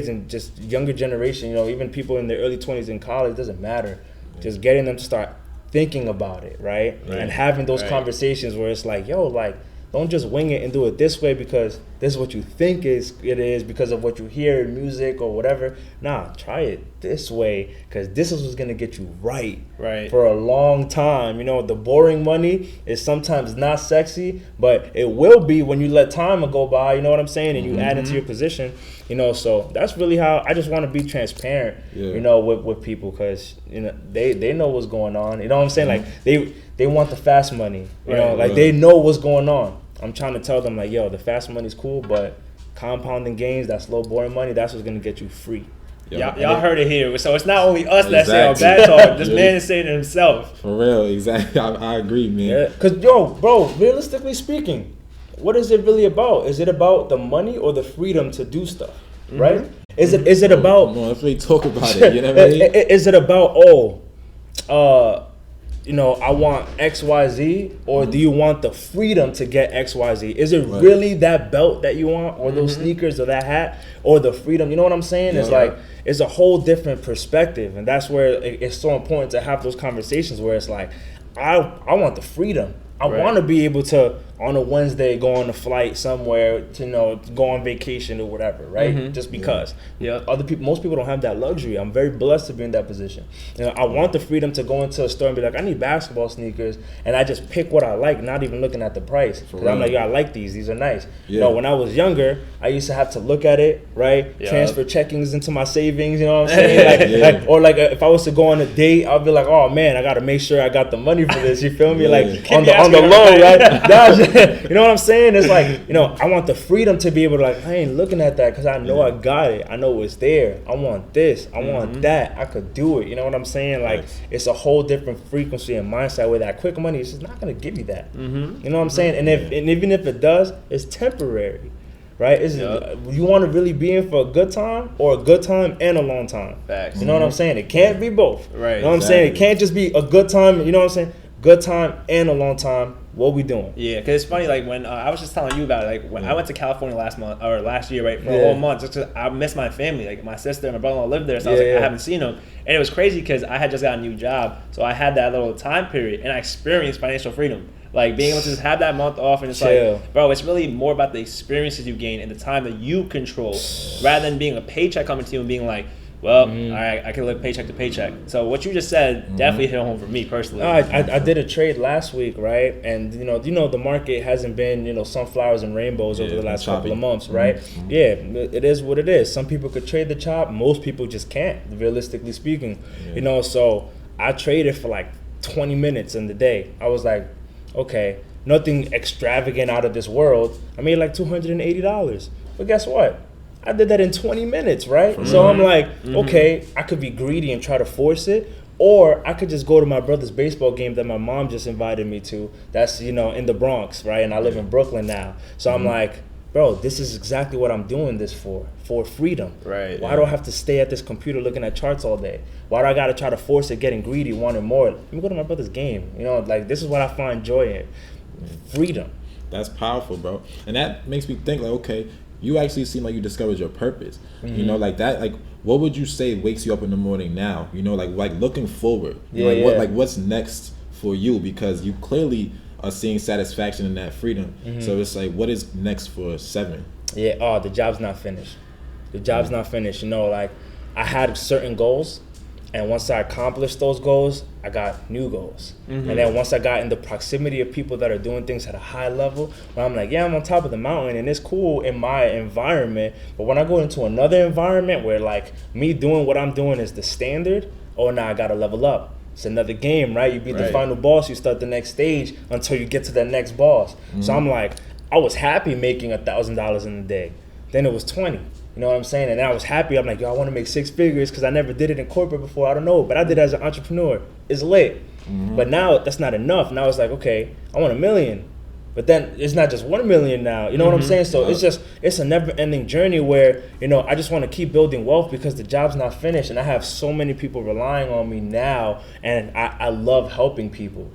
and just younger generation, even people in their early 20s in college, doesn't matter. Just getting them to start thinking about it, right? And having those conversations where it's like, yo, like, don't just wing it and do it this way because this is what you think it is because of what you hear in music or whatever. Nah, try it this way because this is what's going to get you right for a long time. The boring money is sometimes not sexy, but it will be when you let time go by, you know what I'm saying, and you add into your position. So that's really how I just want to be transparent, with people because, they know what's going on. You know what I'm saying? Like, they want the fast money, they know what's going on. I'm trying to tell them, like, yo, the fast money's cool, but compounding gains, that slow boring money, that's what's gonna get you free. Y'all heard it here. So it's not only us that say on Exactly. bad talk. This man is saying it himself. For real, exactly. I agree, man. Yeah, cause bro, realistically speaking, what is it really about? Is it about the money or the freedom to do stuff, right? Is it about? Come on, let's really talk about it. You know what I mean? Is it about I want XYZ, or do you want the freedom to get XYZ? Is it really that belt that you want, or those sneakers, or that hat, or the freedom? You know what I'm saying? Yeah. It's like, it's a whole different perspective, and that's where it's so important to have those conversations where it's like, I want the freedom. I want to be able to, on a Wednesday, go on a flight somewhere to, go on vacation or whatever, right? Just because. Yeah. Most people don't have that luxury. I'm very blessed to be in that position. I want the freedom to go into a store and be like, I need basketball sneakers, and I just pick what I like, not even looking at the price. Because I'm like, I like these. These are nice. Yeah. When I was younger, I used to have to look at it, right? Yeah. Transfer checkings into my savings. You know what I'm saying? If I was to go on a date, I'd be like, oh man, I got to make sure I got the money for this. You feel me? Like on the low, right? You know what I'm saying? It's like, I want the freedom to be able to, like, I ain't looking at that because I know I got it. I know it's there. I want this. I want that. I could do it. You know what I'm saying? Like, it's a whole different frequency and mindset where that quick money is just not going to give you that. You know what I'm saying? And even if it does, it's temporary. Right? You want to really be in for a good time, or a good time and a long time? Facts. You know what I'm saying? It can't be both. Right. You know what I'm saying? It can't just be a good time. You know what I'm saying? Good time and a long time. What we doing? Yeah, because it's funny, like, when I was just telling you about it, like, when I went to California last year, right, for a whole month, just 'cause I missed my family. Like, my sister and my brother-in-law lived there, so I was like, I haven't seen them. And it was crazy because I had just got a new job, so I had that little time period, and I experienced financial freedom. Like, being able to just have that month off, and it's like, bro, it's really more about the experiences you gain and the time that you control, rather than being a paycheck coming to you and being like, well, all right, I can live paycheck to paycheck. So what you just said definitely hit home for me personally. I did a trade last week, right? And the market hasn't been sunflowers and rainbows over the last couple of months, right? Yeah, it is what it is. Some people could trade the chop, most people just can't, realistically speaking. So I traded for like 20 minutes in the day. I was like, okay, nothing extravagant out of this world. I made like $280, but guess what? I did that in 20 minutes, right? So I'm like, okay, I could be greedy and try to force it, or I could just go to my brother's baseball game that my mom just invited me to. That's, in the Bronx, right? And I live in Brooklyn now. So I'm like, bro, this is exactly what I'm doing this for freedom. Right. Why do I have to stay at this computer looking at charts all day? Why do I got to try to force it, getting greedy, wanting more? Let me go to my brother's game. Like, this is what I find joy in. Freedom. That's powerful, bro. And that makes me think, like, okay, you actually seem like you discovered your purpose. Like that, like, what would you say wakes you up in the morning now? Like looking forward. What's next for you? Because you clearly are seeing satisfaction in that freedom. So it's like, what is next for Seven? Yeah, the job's not finished. The job's not finished. Like, I had certain goals, and once I accomplished those goals, I got new goals. And then once I got in the proximity of people that are doing things at a high level, where I'm like, yeah, I'm on top of the mountain and it's cool in my environment, but when I go into another environment where, like, me doing what I'm doing is the standard, now I gotta level up. It's another game, right? You beat the final boss, you start the next stage until you get to the next boss. So I'm like, I was happy making $1,000 in a day. Then it was 20. You know what I'm saying? And I was happy. I'm like, I want to make 6 figures because I never did it in corporate before. I don't know, but I did it as an entrepreneur. It's lit. But now that's not enough. Now it's like, okay, I want $1 million. But then it's not just 1 million now. You know what I'm saying? So it's a never-ending journey where, I just want to keep building wealth because the job's not finished. And I have so many people relying on me now. And I love helping people.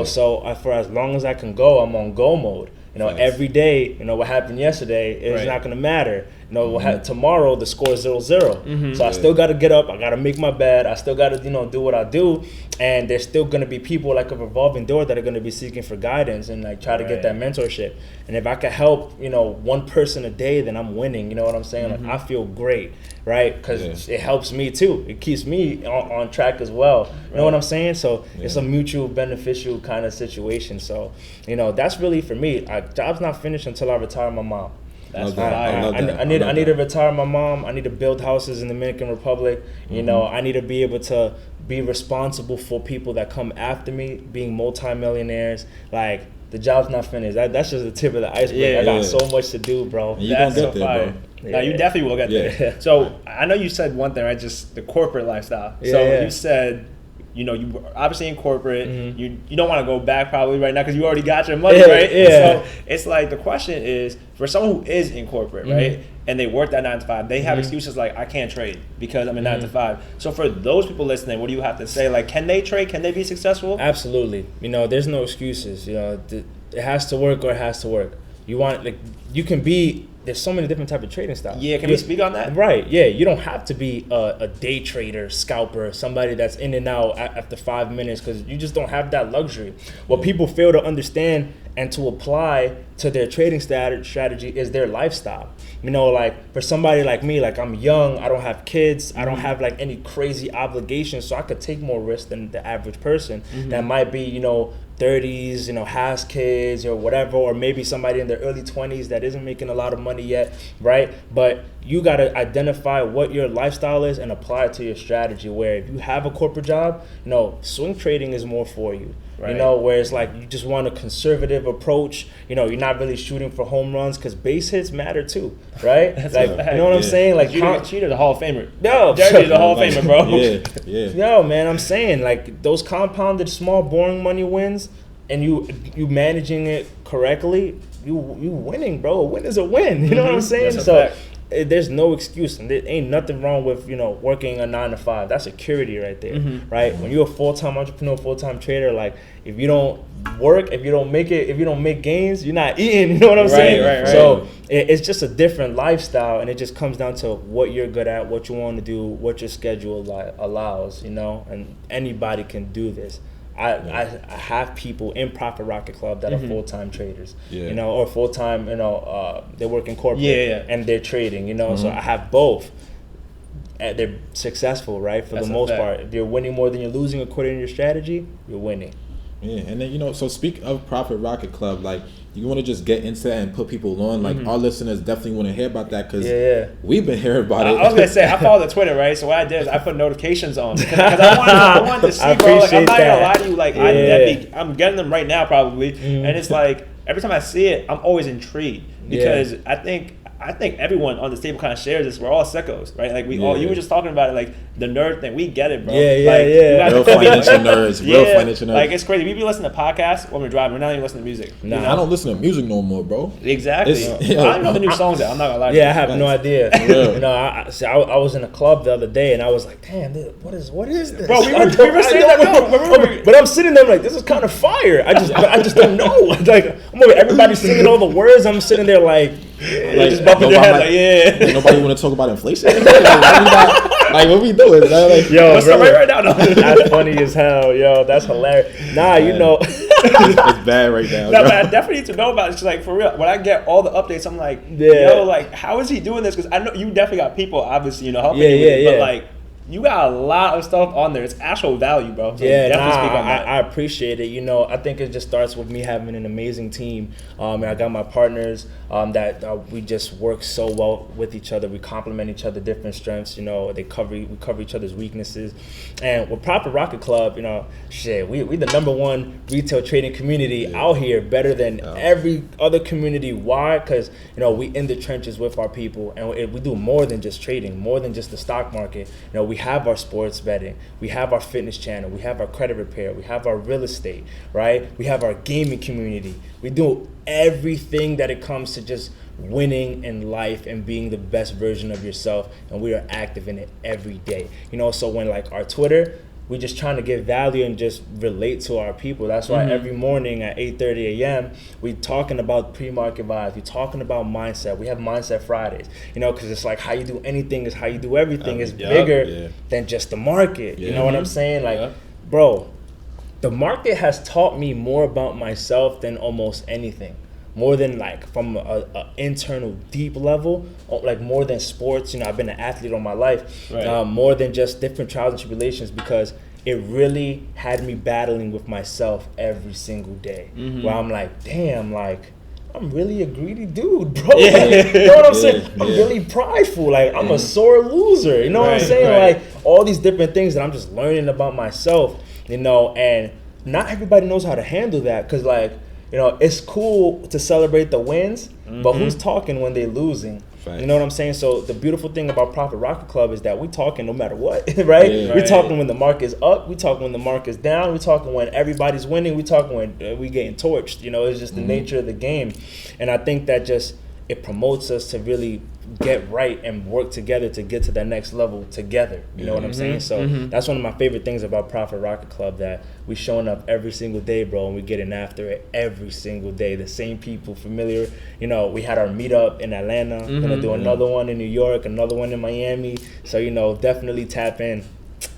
So for as long as I can go, I'm on go mode. Every day, what happened yesterday is not going to matter. Tomorrow the score is 0-0. So I still got to get up. I got to make my bed. I still got to, do what I do. And there's still going to be people like a revolving door that are going to be seeking for guidance and like try to get that mentorship. And if I could help, one person a day, then I'm winning. You know what I'm saying? Like, I feel great, right? Because it helps me too. It keeps me on track as well. You know what I'm saying? So it's a mutual beneficial kind of situation. So, that's really for me. Job's not finished until I retire my mom. I need to retire my mom. I need to build houses in the Dominican Republic. I need to be able to be responsible for people that come after me, being multimillionaires. Like, the job's not finished. That's just the tip of the iceberg. Yeah. I got so much to do, bro. And you That's gonna get so there, fire. bro. No, you definitely will get there. So I know you said one thing, right? Just the corporate lifestyle. So you said, you know, you were obviously in corporate. You don't want to go back probably right now because you already got your money, right? Yeah. So it's like the question is for someone who is in corporate, right? And they work that 9 to 5, they have excuses like I can't trade because I'm in 9 to 5. So for those people listening, what do you have to say? Like, can they trade? Can they be successful? Absolutely. You know, there's no excuses. You know, it has to work or it has to work. You want like you can be. There's so many different type of trading styles. Yeah, can we speak on that? Right, yeah. You don't have to be a day trader, scalper, somebody that's in and out after 5 minutes because you just don't have that luxury. What people fail to understand and to apply to their trading strategy is their lifestyle. You know, like for somebody like me, like I'm young, I don't have kids, I don't have like any crazy obligations, so I could take more risk than the average person that might be, you know, 30s, you know, has kids or whatever, or maybe somebody in their early 20s that isn't making a lot of money yet, right? But you got to identify what your lifestyle is and apply it to your strategy, where if you have a corporate job, you know, swing trading is more for you. Right. You know, where it's like you just want a conservative approach. You know, you're not really shooting for home runs because base hits matter too, right? Like, you know what I'm saying? Like, Cheater's a Hall of Famer. No, Jerry's a Hall of Famer, bro. Yo, man, I'm saying like those compounded small boring money wins, and you managing it correctly, you winning, bro. A win is a win. You know what I'm saying? So there's no excuse, and there ain't nothing wrong with, you know, working a 9 to 5. That's security right there, right? When you're a full-time entrepreneur, full-time trader, like if you don't work, if you don't make it, if you don't make gains, you're not eating. You know what I'm saying? Right. So it's just a different lifestyle, and it just comes down to what you're good at, what you want to do, what your schedule allows. You know, and anybody can do this. I have people in Profit Rocket Club that are full-time traders, you know, or full-time, you know, they work in corporate and they're trading, you know. So I have both. They're successful, right? For the most part. If you're winning more than you're losing according to your strategy, you're winning. Yeah, and then, you know, so speak of Profit Rocket Club, like, you want to just get into that and put people on, like, our listeners definitely want to hear about that because we've been hearing about it. I was going to say, I follow the Twitter, right? So what I did is I put notifications on because I wanted to see, bro. Like, I'm not going to lie to you. Like, I'm getting them right now probably. And it's like, every time I see it, I'm always intrigued because I think everyone on this table kind of shares this. We're all sickos, right? Like we all. You were just talking about it, like the nerd thing. We get it, bro. Real financial nerds. Real financial nerds. Like it's crazy. We be listening to podcasts when we're driving. We're not even listening to music. Nah, you know? I don't listen to music no more, bro. Exactly. I don't know the new songs out. I'm not gonna lie to you. I have no idea. You know, I was in a club the other day and I was like, damn, what is this? Bro, we were saying that. But I'm sitting there like, this is kind of fire. I just don't know. Like everybody's singing all the words. I'm sitting there like just bumping their head like, nobody want to talk about inflation. Like what we doing? Like, yo, what's bro, right now? That's funny as hell, yo. That's hilarious. Nah, you know, it's bad right now. No, but I definitely need to know about it. It's like for real. When I get all the updates, I'm like, yo, like how is he doing this? Because I know you definitely got people, obviously, you know, helping you with it, but like. You got a lot of stuff on there. It's actual value, bro. So I appreciate it. You know, I think it just starts with me having an amazing team. And I got my partners that we just work so well with each other. We complement each other, different strengths. You know, we cover each other's weaknesses. And with Profit Rocket Club, you know, we the #1 retail trading community out here, better than every other community. Why? Because, you know, we in the trenches with our people, and we do more than just trading, more than just the stock market. You know, we have our sports betting, we have our fitness channel, we have our credit repair, we have our real estate, right? We have our gaming community. We do everything that it comes to just winning in life and being the best version of yourself, and we are active in it every day. You know, so when like our Twitter, we just trying to give value and just relate to our people. That's why every morning at 8:30 a.m. we talking about pre-market vibes. We talking about mindset. We have Mindset Fridays. You know, because it's like how you do anything is how you do everything. It's bigger than just the market. You know what I'm saying? Like, bro, the market has taught me more about myself than almost anything. More than like from a internal deep level, like more than sports. You know, I've been an athlete all my life. More than just different trials and tribulations, because it really had me battling with myself every single day. Where I'm like, damn, like I'm really a greedy dude, bro. Like, you know what I'm saying? I'm really prideful. Like I'm a sore loser. You know what I'm saying? Like all these different things that I'm just learning about myself. You know, and not everybody knows how to handle that, because like, you know, it's cool to celebrate the wins, but who's talking when they're losing? Facts. You know what I'm saying? So the beautiful thing about Profit Rocket Club is that we talking no matter what, right? Yeah. We talking when the market's up. We talking when the market's down. We talking when everybody's winning. We talking when we getting torched. You know, it's just the nature of the game. And I think that just, it promotes us to really get right and work together to get to that next level together. You know what I'm saying? So that's one of my favorite things about Profit Rocket Club, that we showing up every single day, bro, and we getting after it every single day. The same people, familiar. You know, we had our meetup in Atlanta. Gonna do another one in New York, another one in Miami. So, you know, definitely tap in.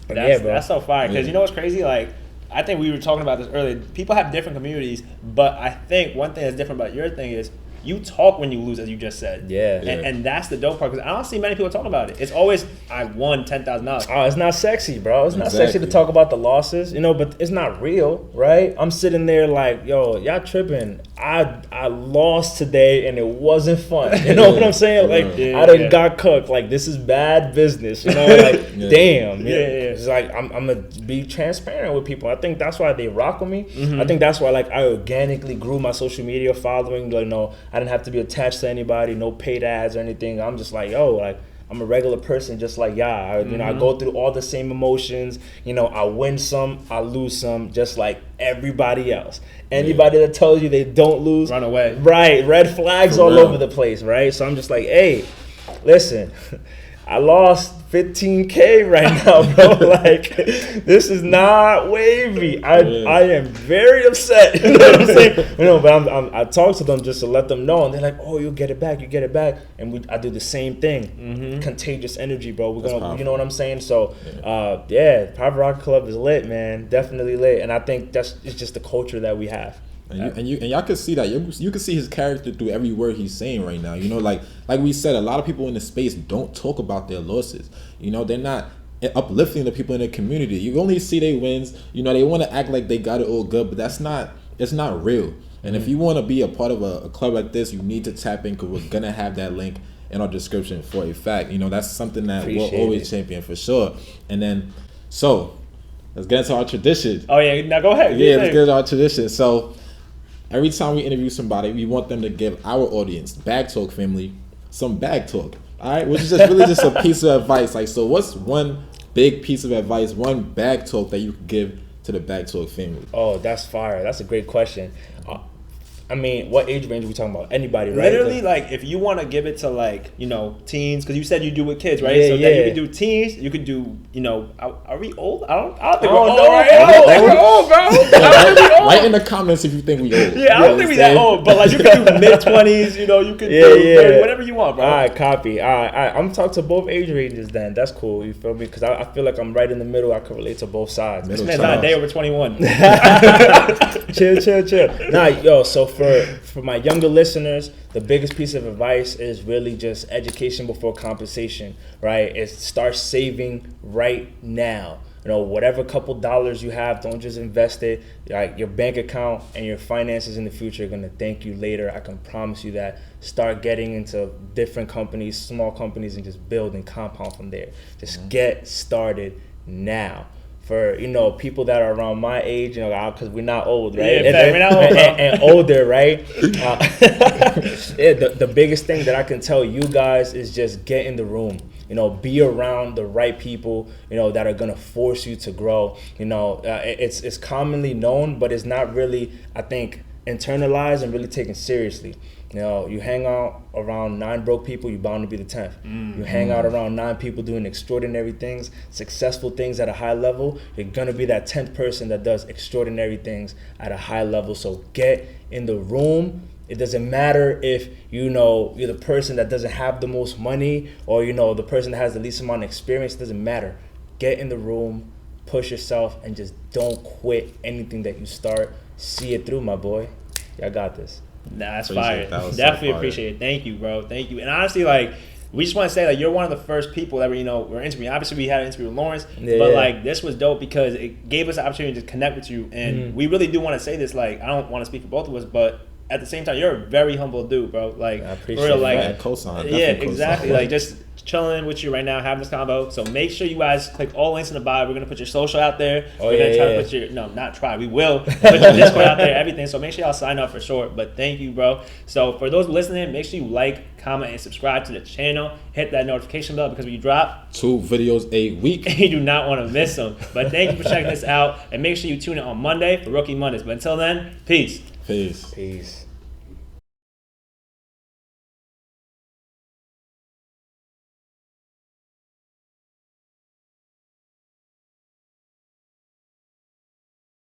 But yeah, bro. That's so fire. Because you know what's crazy? Like, I think we were talking about this earlier. People have different communities, but I think one thing that's different about your thing is you talk when you lose, as you just said. Yeah. And that's the dope part, because I don't see many people talk about it. It's always, I won $10,000. Oh, it's not sexy, bro. It's not Exactly. sexy to talk about the losses, you know, but it's not real, right? I'm sitting there like, yo, y'all tripping. I lost today and it wasn't fun. You know what I'm saying? Like, I done got cooked. Like, this is bad business, you know? Like, damn. Yeah. It's like, I'm going to be transparent with people. I think that's why they rock with me. I think that's why, like, I organically grew my social media following. Like, no, I didn't have to be attached to anybody, no paid ads or anything. I'm just like, yo, like, I'm a regular person just like y'all. You know, I go through all the same emotions. You know, I win some, I lose some, just like everybody else. Anybody that tells you they don't lose, Run away. Right, red flags For all real. over the place, right? So I'm just like, hey, listen, I lost 15K right now, bro. Like, this is not wavy. I am very upset. You know what I'm saying? You know, but I talk to them just to let them know, and they're like, "Oh, you get it back. And I do the same thing. Contagious energy, bro. We're gonna, you know what I'm saying? So, Private Rocket Club is lit, man. Definitely lit. And I think it's just the culture that we have. And y'all can see that. You can see his character through every word he's saying right now. You know, like we said, a lot of people in the space don't talk about their losses. You know, they're not uplifting the people in the community. You only see their wins. You know, they want to act like they got it all good, but it's not real. And if you want to be a part of a club like this, you need to tap in, because we're gonna have that link in our description for a fact. You know, that's something that we'll always champion for sure. And then, so let's get into our tradition. Oh yeah, now go ahead. Yeah, let's get into our tradition. So every time we interview somebody, we want them to give our audience, Bag Talk family, some bag talk. All right, which is just really just a piece of advice. Like, so what's one big piece of advice, one bag talk that you could give to the Bag Talk family? Oh, that's fire. That's a great question. I mean, what age range are we talking about? Anybody, right? Literally, like, if you want to give it to, like, you know, teens, because you said you do with kids, right? Yeah, so yeah. then you could do teens, you could do, you know, are we old? I don't think Oh, we're old, no, right? we're I don't think old. we're old, bro. I don't think we're old. Write in the comments if you think we old. Yeah, I don't think we that old, but like you can do mid-20s, you know, you can do 30, whatever you want, bro. All right, copy. All right. I'm talking to both age ranges then. That's cool. You feel me? Because I feel like I'm right in the middle. I can relate to both sides. This man's not a day over 21. Chill. Nah, yo, so for my younger listeners, the biggest piece of advice is really just education before compensation, right? It's start saving right now. You know, whatever couple dollars you have, don't just invest it. Like, your bank account and your finances in the future are gonna thank you later. I can promise you that. Start getting into different companies, small companies, and just build and compound from there. Just get started now. For, you know, people that are around my age, you know, because we're not old, right? Yeah, we're not old, bro. and older, right? The biggest thing that I can tell you guys is just get in the room. You know, be around the right people, you know, that are gonna force you to grow. You know, it's commonly known, but it's not really, I think, internalized and really taken seriously. You know, you hang out around 9 broke people, you're bound to be the 10th. You hang out around 9 people doing extraordinary things, successful things at a high level, you're gonna be that 10th person that does extraordinary things at a high level. So get in the room. It doesn't matter if, you know, you're the person that doesn't have the most money, or, you know, the person that has the least amount of experience. It doesn't matter. Get in the room, push yourself, and just don't quit anything that you start. See it through, my boy. Y'all got this. Nah, that's Appreciate fire. that. Was so Definitely fire. appreciate it. Thank you, bro. Thank you. And honestly, like, we just want to say, like, you're one of the first people that we're interviewing. Obviously, we had an interview with Lawrence, but like, this was dope because it gave us the opportunity to connect with you. And we really do want to say this. Like, I don't want to speak for both of us, but at the same time, you're a very humble dude, bro. Like, I appreciate for real, like, that. Cosign. yeah, Definitely exactly. cosign. Like, just chilling with you right now, having this convo. So make sure you guys click all links in the bio. We're gonna put your social out there. Oh, We're gonna try to put your we will put your Discord out there, everything. So make sure y'all sign up for sure. But thank you, bro. So for those listening, make sure you like, comment, and subscribe to the channel. Hit that notification bell because when you drop 2 videos a week, you do not want to miss them. But thank you for checking this out, and make sure you tune in on Monday for Rookie Mondays. But until then, peace. peace. Peace.